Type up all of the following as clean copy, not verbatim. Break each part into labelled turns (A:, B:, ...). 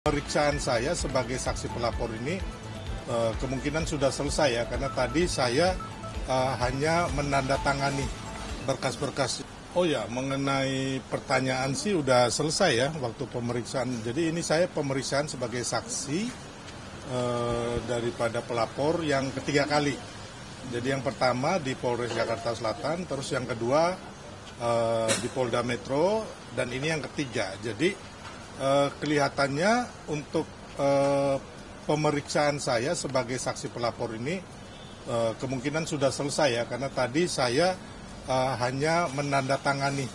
A: Pemeriksaan saya sebagai saksi pelapor ini kemungkinan sudah selesai ya, karena tadi saya hanya menandatangani berkas-berkas. Oh ya, mengenai pertanyaan sih udah selesai ya waktu pemeriksaan. Jadi ini saya pemeriksaan sebagai saksi daripada pelapor yang ketiga kali. Jadi yang pertama di Polres Jakarta Selatan, terus yang kedua di Polda Metro, dan ini yang ketiga. Jadi kelihatannya untuk pemeriksaan saya sebagai saksi pelapor ini kemungkinan sudah selesai ya, karena tadi saya hanya menandatangani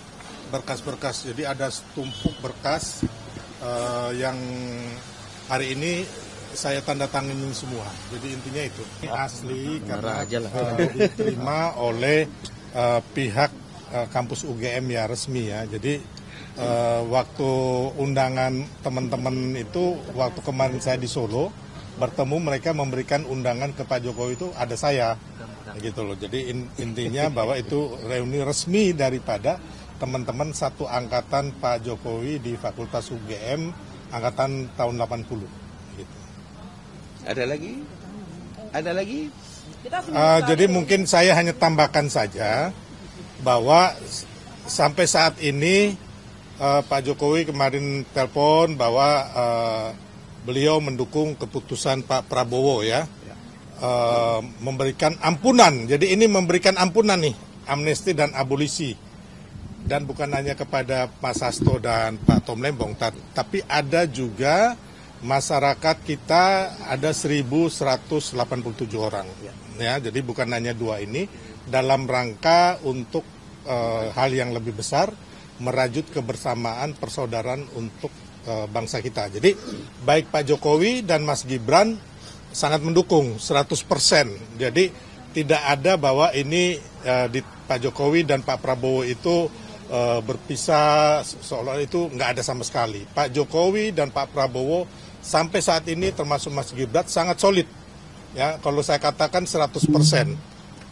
A: berkas-berkas. Jadi ada setumpuk berkas yang hari ini saya tanda tangani semua. Jadi intinya itu. Ini asli karena diterima oleh pihak kampus UGM ya, resmi ya. Jadi waktu undangan teman-teman itu, waktu kemarin saya di Solo bertemu, mereka memberikan undangan ke Pak Jokowi, itu ada saya gitu loh. Jadi intinya bahwa itu reuni resmi daripada teman-teman satu angkatan Pak Jokowi di Fakultas UGM angkatan tahun 80 gitu.
B: Ada lagi? Ada lagi?
A: Jadi mungkin saya hanya tambahkan saja bahwa sampai saat ini Pak Jokowi kemarin telepon bahwa beliau mendukung keputusan Pak Prabowo ya, memberikan ampunan. Jadi ini memberikan ampunan nih, amnesti dan abolisi. Dan bukan hanya kepada Mas Hasto dan Pak Tom Lembong, tapi ada juga masyarakat kita, ada 1.187 orang. Ya, jadi bukan hanya dua ini, dalam rangka untuk hal yang lebih besar, merajut kebersamaan persaudaraan untuk bangsa kita. Jadi baik Pak Jokowi dan Mas Gibran sangat mendukung 100%. Jadi tidak ada bahwa ini di Pak Jokowi dan Pak Prabowo itu berpisah, seolah itu nggak ada sama sekali. Pak Jokowi dan Pak Prabowo sampai saat ini termasuk Mas Gibran sangat solid. Ya, kalau saya katakan 100%.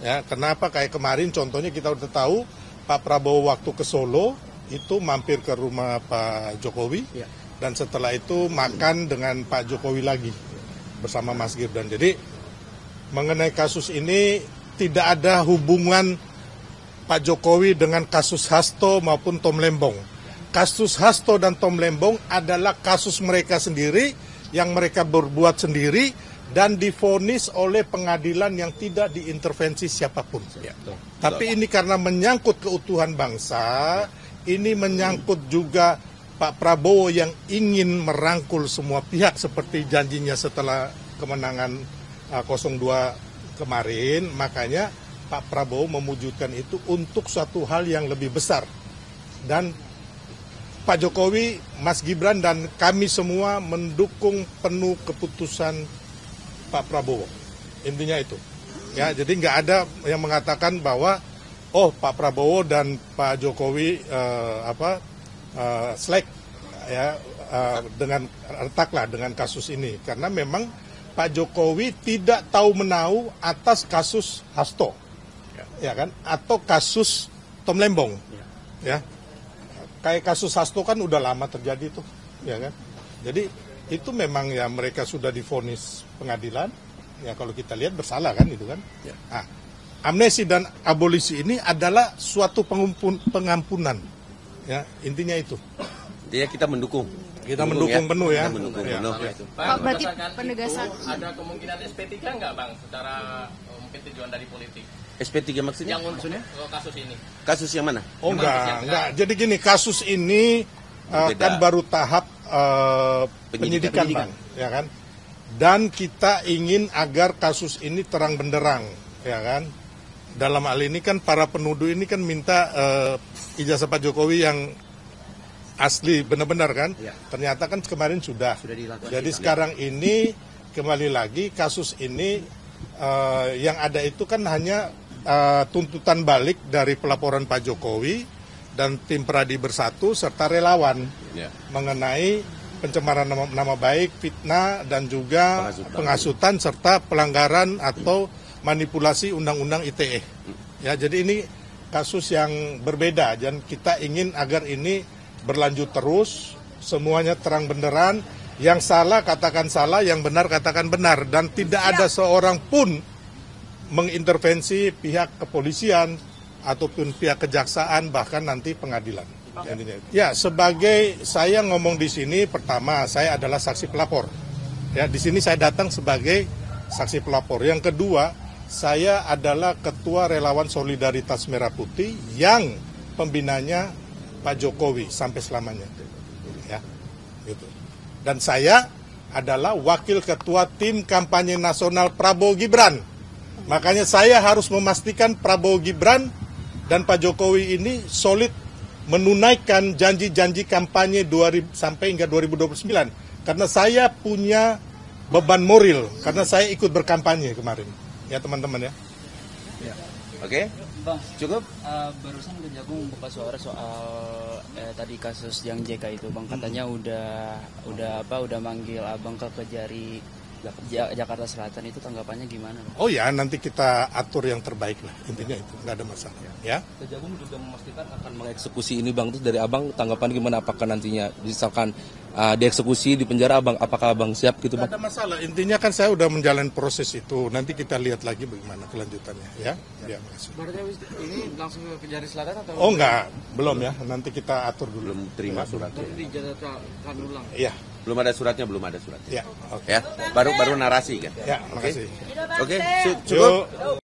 A: Ya, kenapa? Kayak kemarin contohnya kita udah tahu Pak Prabowo waktu ke Solo itu mampir ke rumah Pak Jokowi, ya, dan setelah itu makan dengan Pak Jokowi lagi bersama Mas Gibran. Jadi mengenai kasus ini tidak ada hubungan Pak Jokowi dengan kasus Hasto maupun Tom Lembong. Kasus Hasto dan Tom Lembong adalah kasus mereka sendiri yang mereka berbuat sendiri dan divonis oleh pengadilan yang tidak diintervensi siapapun. Ya. Tapi ini karena menyangkut keutuhan bangsa, ini menyangkut juga Pak Prabowo yang ingin merangkul semua pihak seperti janjinya setelah kemenangan 02 kemarin. Makanya Pak Prabowo mewujudkan itu untuk suatu hal yang lebih besar. Dan Pak Jokowi, Mas Gibran, dan kami semua mendukung penuh keputusan Pak Prabowo. Intinya itu. Ya, jadi nggak ada yang mengatakan bahwa oh Pak Prabowo dan Pak Jokowi slack ya dengan retaklah dengan kasus ini, karena memang Pak Jokowi tidak tahu menau atas kasus Hasto, ya kan, atau kasus Tom Lembong, ya. Kayak kasus Hasto kan udah lama terjadi tuh, ya kan. Jadi itu memang ya mereka sudah divonis pengadilan, ya kalau kita lihat bersalah kan itu kan. Ya. Nah, amnesti dan abolisi ini adalah suatu pengampunan, ya intinya itu.
B: Dia kita mendukung.
A: Kita mendukung penuh ya.
B: Kita mendukung
A: ya.
B: penuh.
A: Ya.
C: Pak, berarti penegasan
D: ada kemungkinan SP3 nggak Bang, secara mungkin tujuan dari politik?
B: SP3 maksudnya?
D: Yang maksudnya kasus ini.
B: Kasus yang mana?
A: Oh enggak. Jadi gini, kasus ini kan baru tahap penyidikan Bang, ya kan. Dan kita ingin agar kasus ini terang benderang, ya kan. Dalam hal ini kan para penuduh ini kan minta ijazah Pak Jokowi yang asli benar-benar kan. Ya. Ternyata kan kemarin sudah dilakukan. Jadi sekarang ini kembali lagi kasus ini yang ada itu kan hanya tuntutan balik dari pelaporan Pak Jokowi dan tim Pradi Bersatu serta relawan mengenai pencemaran nama baik, fitnah, dan juga penghasutan serta pelanggaran atau manipulasi Undang-Undang ITE. Ya, jadi ini kasus yang berbeda dan kita ingin agar ini berlanjut terus, semuanya terang benderang, Yang salah katakan salah, yang benar katakan benar, dan tidak ada seorang pun mengintervensi pihak kepolisian ataupun pihak kejaksaan, bahkan nanti pengadilan. Ya, sebagai saya ngomong di sini, pertama saya adalah saksi pelapor. Ya, di sini saya datang sebagai saksi pelapor. Yang kedua, saya adalah ketua relawan Solidaritas Merah Putih yang pembinanya Pak Jokowi sampai selamanya. Ya, gitu. Dan saya adalah wakil ketua tim kampanye nasional Prabowo Gibran. Makanya saya harus memastikan Prabowo Gibran dan Pak Jokowi ini solid menunaikan janji-janji kampanye sampai hingga 2029. Karena saya punya beban moral, karena saya ikut berkampanye kemarin. Ya teman-teman ya.
B: Oke?
E: Bang,
B: Cukup?
E: barusan Kejagung buka suara soal tadi kasus yang JK itu, Bang. Katanya udah manggil Abang ke Kejari Jakarta Selatan, itu tanggapannya gimana, Bang?
A: Oh ya, nanti kita atur yang terbaik lah. Intinya itu, nggak ada masalah. Ya.
F: Kejagung juga memastikan akan mengeksekusi ini, Bang. Terus dari Abang tanggapan gimana? Apakah nantinya misalkan dieksekusi di penjara, Abang, apakah Abang siap gitu, Bang?
A: Nggak ada masalah. Intinya kan saya udah menjalani proses itu. Nanti kita lihat lagi bagaimana kelanjutannya. Ya. Ya, makasih.
G: Berarti ini langsung ke Kejari Selatan atau?
A: Oh enggak, belum ya. Nanti kita atur dulu.
B: Belum terima suratnya.
G: Berarti dijadwalkan ulang.
A: Iya.
B: Belum ada suratnya.
A: Ya. Oke.
B: Ya, baru narasi kan?
A: Ya, makasih.
B: Oke,
A: Cukup.